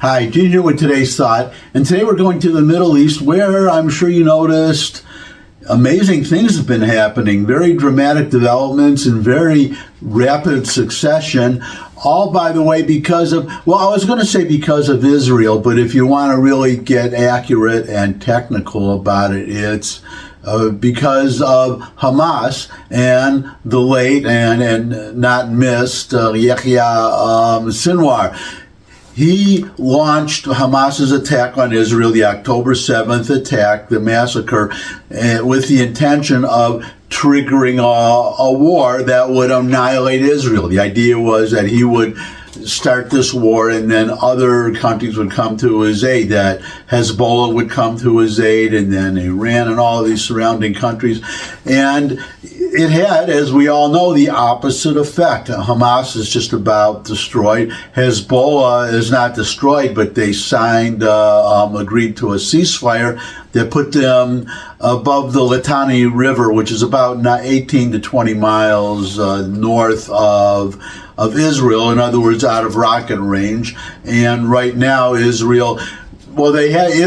Hi, Gene here with today's thought, and today we're going to the Middle East, where I'm sure you noticed amazing things have been happening, very dramatic developments in very rapid succession, all, by the way, because of, well, I was going to say because of Israel, but if you want to really get accurate and technical about it, it's because of Hamas and the late and not missed Yahya Sinwar. He launched Hamas's attack on Israel, the October 7th attack, the massacre, with the intention of triggering a war that would annihilate Israel. The idea was that he would start this war and then other countries would come to his aid, that Hezbollah would come to his aid, and then Iran and all of these surrounding countries. And it had, as we all know, the opposite effect. Hamas is just about destroyed. Hezbollah is not destroyed, but they signed, agreed to a ceasefire that put them above the Litani River, which is about 18 to 20 miles north of Israel, in other words, out of rocket range. And right now, Israel, well, Israel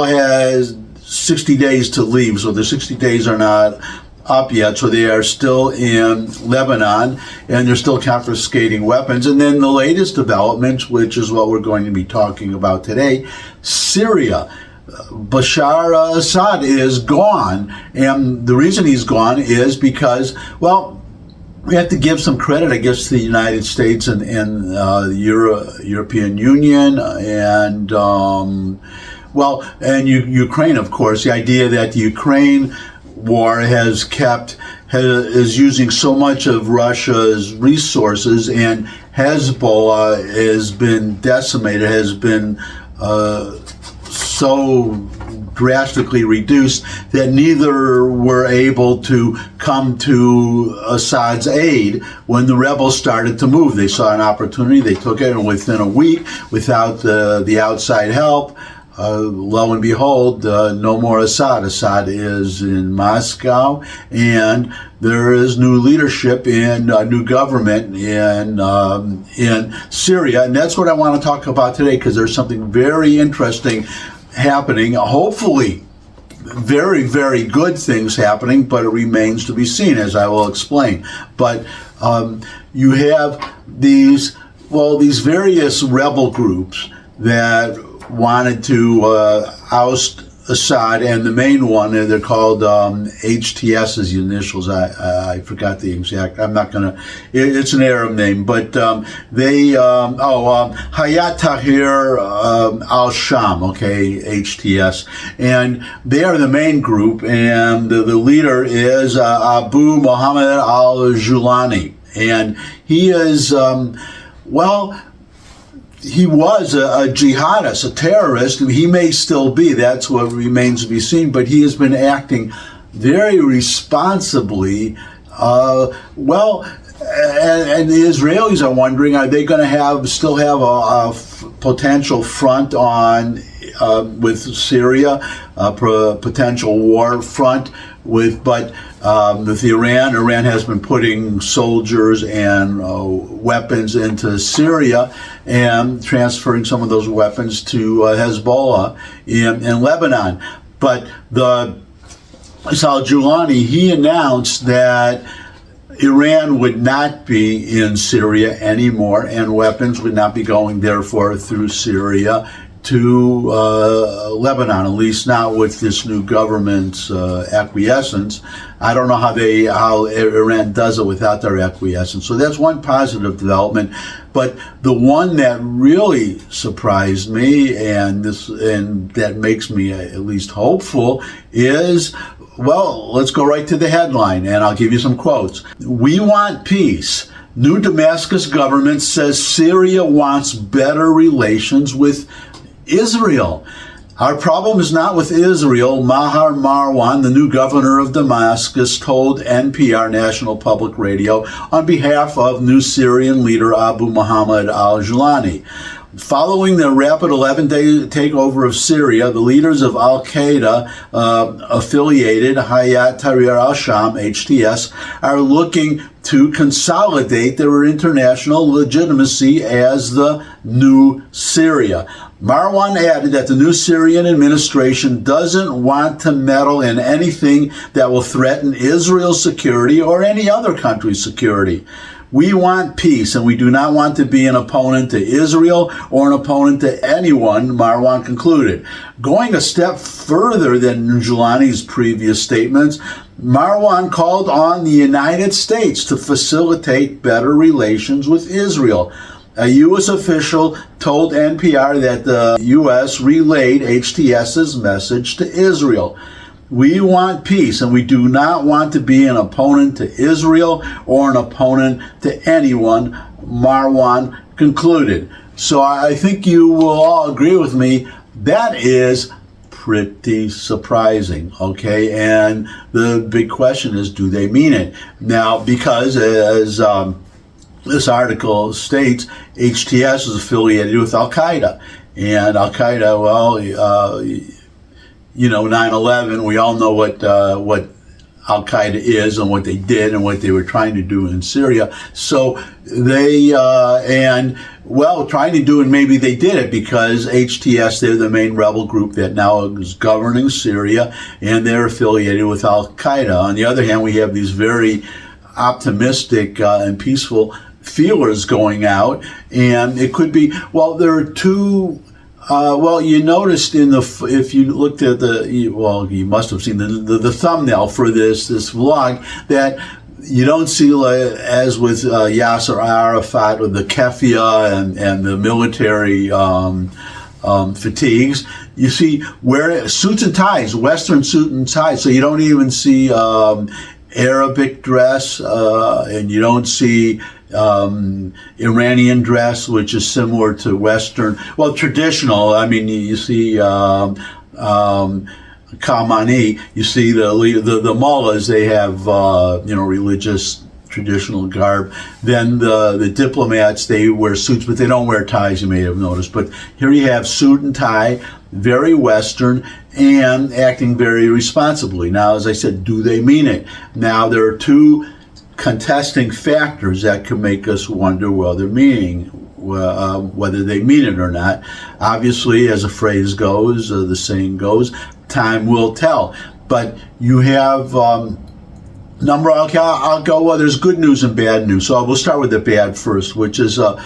has 60 days to leave, so the 60 days are not up yet, so they are still in Lebanon, and they're still confiscating weapons. And then the latest developments, which is what we're going to be talking about today, Syria. Bashar al-Assad is gone, and the reason he's gone is because, well, we have to give some credit, I guess, to the United States and the European Union and Ukraine, of course. The idea that the Ukraine war is using so much of Russia's resources, and Hezbollah has been decimated, has been so drastically reduced that neither were able to come to Assad's aid when the rebels started to move. They saw an opportunity, they took it, and within a week, without the outside help, lo and behold, no more Assad. Assad is in Moscow, and there is new leadership in new government in Syria, and that's what I want to talk about today, because there's something very interesting happening. Hopefully, very, very good things happening, but it remains to be seen, as I will explain. But you have these various rebel groups that wanted to oust Assad, and the main one, and they're called HTS as the initials. I forgot the exact. I'm not gonna. It's an Arab name, but Hayat Tahrir al-Sham. Okay, HTS, and they are the main group, and the leader is Abu Muhammad al-Julani, and he is he was a jihadist, a terrorist. He may still be. That's what remains to be seen. But he has been acting very responsibly. And the Israelis are wondering: are they going to still have a potential front on with Syria, a potential war front with Iran? Iran has been putting soldiers and weapons into Syria and transferring some of those weapons to Hezbollah in Lebanon. But al-Julani, he announced that Iran would not be in Syria anymore, and weapons would not be going, therefore, through Syria to Lebanon, at least not with this new government's acquiescence. I don't know how Iran does it without their acquiescence. So that's one positive development. But the one that really surprised me, and that makes me at least hopeful, is, well, let's go right to the headline, and I'll give you some quotes. "We want peace. New Damascus government says Syria wants better relations with Israel. Our problem is not with Israel," Mahar Marwan, the new governor of Damascus, told NPR, National Public Radio, on behalf of new Syrian leader Abu Muhammad al-Julani. Following the rapid 11-day takeover of Syria, the leaders of al-Qaeda affiliated Hayat Tahrir al-Sham, HTS, are looking to consolidate their international legitimacy as the new Syria. Marwan added that the new Syrian administration doesn't want to meddle in anything that will threaten Israel's security or any other country's security. We want peace, and we do not want to be an opponent to Israel or an opponent to anyone, Marwan concluded. Going a step further than Nujulani's previous statements, Marwan called on the United States to facilitate better relations with Israel. A U.S. official told NPR that the U.S. relayed HTS's message to Israel. We want peace, and we do not want to be an opponent to Israel or an opponent to anyone, Marwan concluded. So I think you will all agree with me, that is pretty surprising, okay? And the big question is, do they mean it? Now, because as this article states, HTS is affiliated with Al-Qaeda. And Al-Qaeda, well, 9/11, we all know what Al-Qaeda is and what they did and what they were trying to do in Syria. So they, trying to do it, maybe they did it because HTS, they're the main rebel group that now is governing Syria, and they're affiliated with Al-Qaeda. On the other hand, we have these very optimistic and peaceful feelers going out, and it could be, there are two. You noticed if you looked at you must have seen the thumbnail for this vlog, that you don't see, as with Yasser Arafat with the keffiyeh and the military fatigues, you see wear suits and ties, Western suit and ties, so you don't even see Arabic dress, and you don't see Iranian dress, which is similar to Western, traditional. I mean, you see Khamenei, you see the mullahs, they have religious traditional garb. Then the diplomats, they wear suits, but they don't wear ties, you may have noticed. But here you have suit and tie, very Western, and acting very responsibly. Now, as I said, do they mean it? Now, there are two contesting factors that can make us wonder whether they mean it or not. Obviously, as the phrase goes, the saying goes, time will tell. But you have I'll go, there's good news and bad news. So we'll start with the bad first, which is it's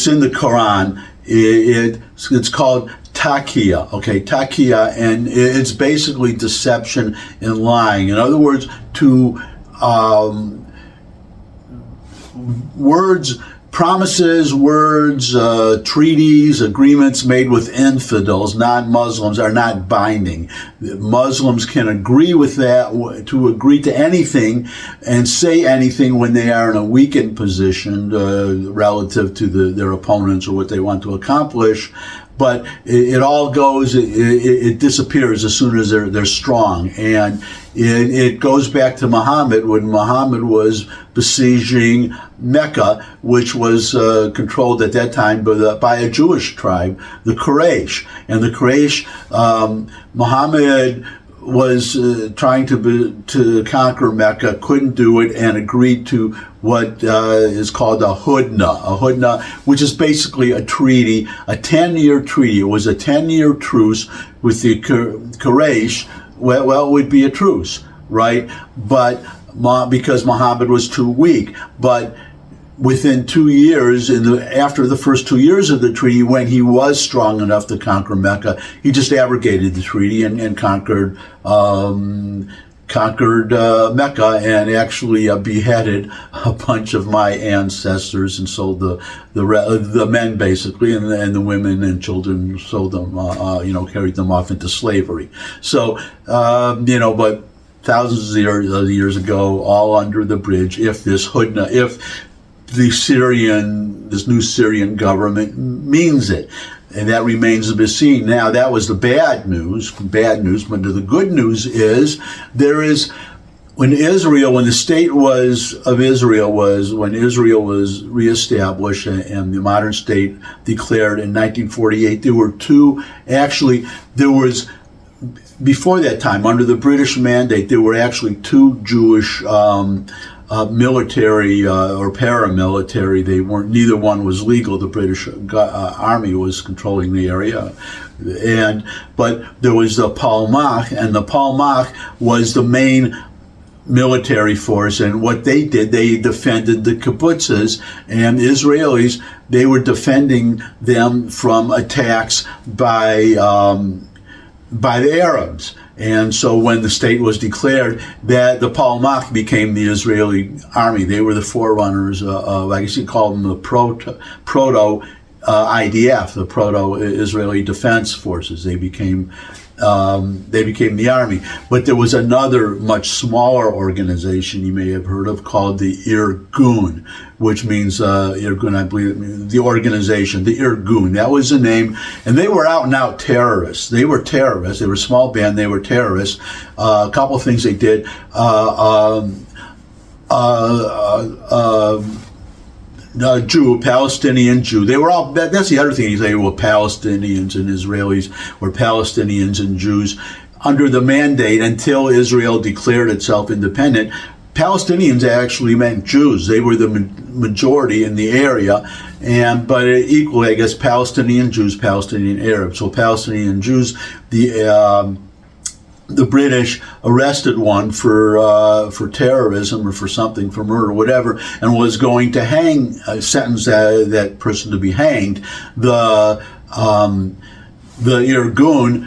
in the Quran. It's called taqiyya, okay, taqiyya, and it's basically deception and lying. In other words, to promises, treaties, agreements made with infidels, non-Muslims, are not binding. Muslims can agree with that, to agree to anything and say anything when they are in a weakened position relative to their opponents or what they want to accomplish. But it all goes, it disappears as soon as they're strong. And it goes back to Muhammad, when Muhammad was besieging Mecca, which was controlled at that time by a Jewish tribe, the Quraysh. And the Quraysh, Muhammad was trying to conquer Mecca, couldn't do it, and agreed to what is called a hudna, which is basically a treaty, a 10-year treaty. It was a 10-year truce with the Quraysh. Well, it would be a truce, right? But because Muhammad was too weak. But within 2 years, after the first 2 years of the treaty, when he was strong enough to conquer Mecca, he just abrogated the treaty and conquered Mecca, and actually beheaded a bunch of my ancestors and sold the men basically, and the women and children, sold them, carried them off into slavery. So, but thousands of years ago, all under the bridge, if this new Syrian government means it. And that remains to be seen. Now, that was the bad news, but the good news is, when Israel was reestablished and the modern state declared in 1948, there was before that time, under the British mandate, there were actually two Jewish military or paramilitary. They weren't. Neither one was legal. The British army was controlling the area, but there was the Palmach, and the Palmach was the main military force, and what they did, they defended the kibbutzes, and Israelis, they were defending them from attacks by the Arabs. And so when the state was declared, that the Palmach became the Israeli army. They were the forerunners of, I guess you call them the proto IDF, the proto-Israeli Defense Forces. They became the army. But there was another much smaller organization you may have heard of called the Irgun, which means Irgun, I believe, the organization, the Irgun. That was the name. And they were out and out terrorists. They were terrorists. They were a small band. They were terrorists. A couple of things they did. Jew, Palestinian Jew. They were all, that's the other thing, they were Palestinians and Israelis, were Palestinians and Jews under the mandate until Israel declared itself independent. Palestinians actually meant Jews. They were the majority in the area, but equally, I guess, Palestinian Jews, Palestinian Arabs. So Palestinian Jews, the British arrested one for terrorism or for something, for murder, whatever, and was going to sentence that person to be hanged. The Irgun,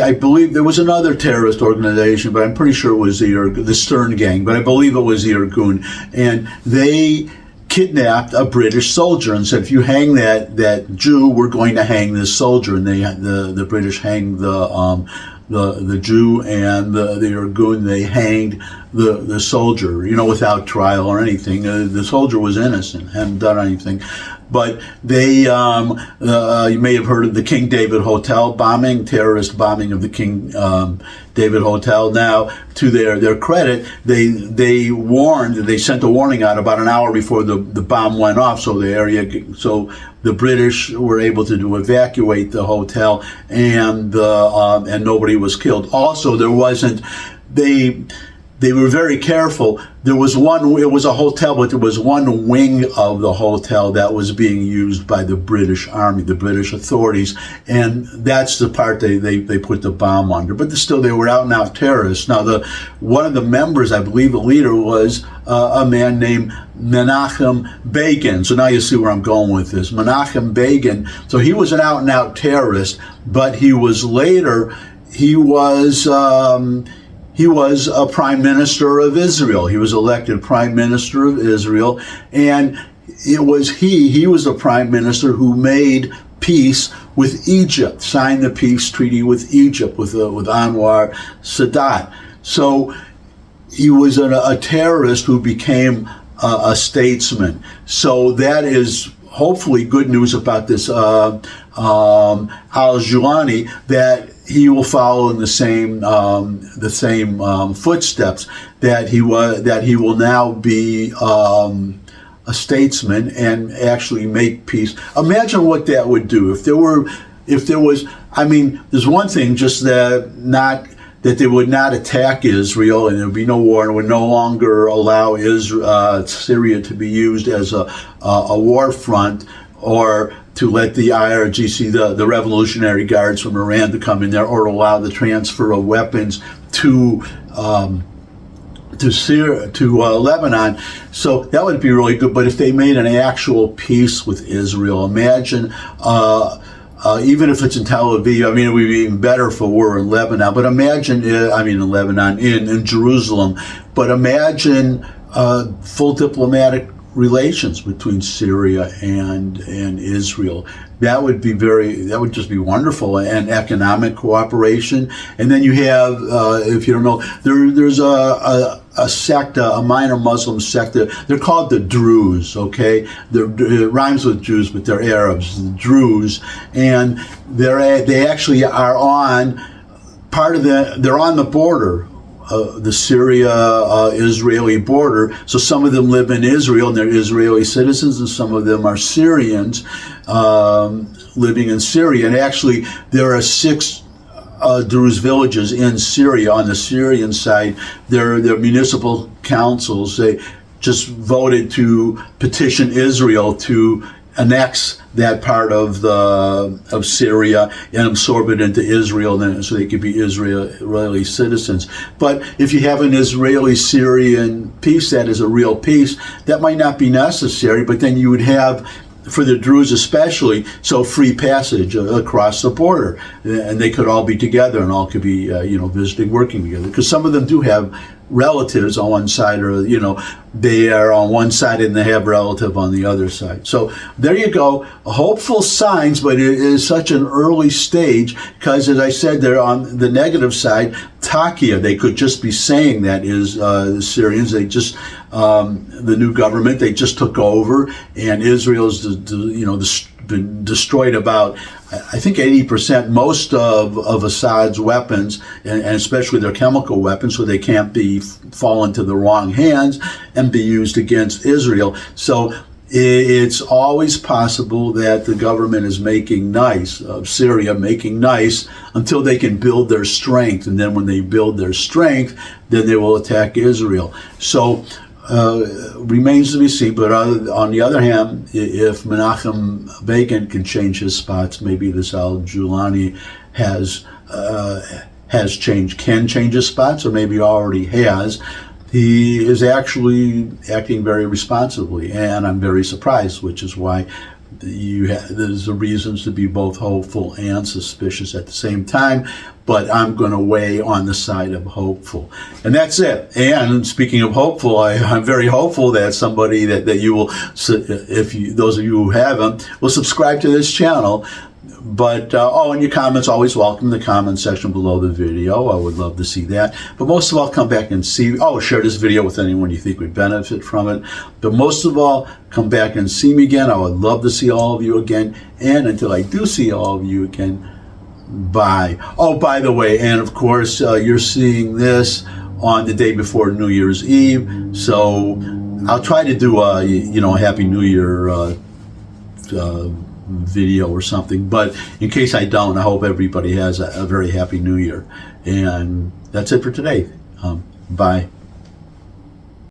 I believe there was another terrorist organization, but I'm pretty sure it was the Stern Gang, but I believe it was the Irgun, and they kidnapped a British soldier and said, if you hang that Jew, we're going to hang this soldier. And the British hanged the Jew, and the Irgun, they hanged the soldier, without trial or anything. The soldier was innocent, hadn't done anything. But they, you may have heard of the King David Hotel bombing, terrorist bombing of the King David Hotel. Now, to their credit, they sent a warning out about an hour before the bomb went off, so the British were able to evacuate the hotel, and nobody was killed. Also, there wasn't, they were very careful. It was a hotel, but there was one wing of the hotel that was being used by the British Army, the British authorities, and that's the part they put the bomb under. But still, they were out and out terrorists. Now, one of the members, I believe the leader, was a man named Menachem Begin. So now you see where I'm going with this. Menachem Begin, so he was an out and out terrorist, but he was a prime minister of Israel. He was elected prime minister of Israel, and he was the prime minister who made peace with Egypt, signed the peace treaty with Egypt, with Anwar Sadat. So he was a terrorist who became a statesman. So that is hopefully good news about this al-Julani, that he will follow in the same footsteps, that he will now be a statesman and actually make peace. Imagine what that would do if there was. I mean, there's one thing, just that they would not attack Israel, and there would be no war, and would no longer allow Syria to be used as a war front, or to let the IRGC, the Revolutionary Guards from Iran, to come in there, or to allow the transfer of weapons to Lebanon. So that would be really good. But if they made an actual peace with Israel, imagine. Even if it's in Tel Aviv, I mean, it would be even better if it were in Lebanon. But imagine, in Jerusalem. But imagine full diplomatic relations between Syria and Israel. That would just be wonderful, and economic cooperation. And then you have, if you don't know, there's a sect, a minor Muslim sect. They're called the Druze. Okay, it rhymes with Jews, but they're Arabs. The Druze, and they actually are on they're on the border. The Syria-Israeli border. So some of them live in Israel, and they're Israeli citizens, and some of them are Syrians living in Syria. And actually, there are 6 Druze villages in Syria. On the Syrian side, their municipal councils, they just voted to petition Israel to annex that part of Syria and absorb it into Israel, then so they could be Israeli citizens. But if you have an Israeli-Syrian peace that is a real peace, that might not be necessary, but then you would have, for the Druze especially, so free passage across the border, and they could all be together and all could be visiting, working together, because some of them do have relatives on one side, or they are on one side and they have relative on the other side. So there you go, hopeful signs, but it is such an early stage, because as I said, they're on the negative side. Takia, they could just be saying that is the Syrians. They just the new government, they just took over, and Israel's been destroyed about, I think, 80%, most of Assad's weapons, and especially their chemical weapons, so they can't fall into the wrong hands and be used against Israel. So it's always possible that the government is making nice, of Syria making nice, until they can build their strength. And then when they build their strength, then they will attack Israel. So remains to be seen. But on the other hand, if Menachem Begin can change his spots, maybe this al-Julani can change his spots, or maybe already has. He is actually acting very responsibly, and I'm very surprised, which is why there's reasons to be both hopeful and suspicious at the same time, but I'm going to weigh on the side of hopeful. And that's it. And speaking of hopeful, I'm very hopeful that somebody that you will, those of you who haven't, will subscribe to this channel. But, and your comments, always welcome in the comment section below the video. I would love to see that. But most of all, come back and share this video with anyone you think would benefit from it. But most of all, come back and see me again. I would love to see all of you again. And until I do see all of you again, bye. Oh, by the way, and of course, you're seeing this on the day before New Year's Eve. So I'll try to do a Happy New Year video or something, but in case I don't, I hope everybody has a very happy New Year. And that's it for today. Bye.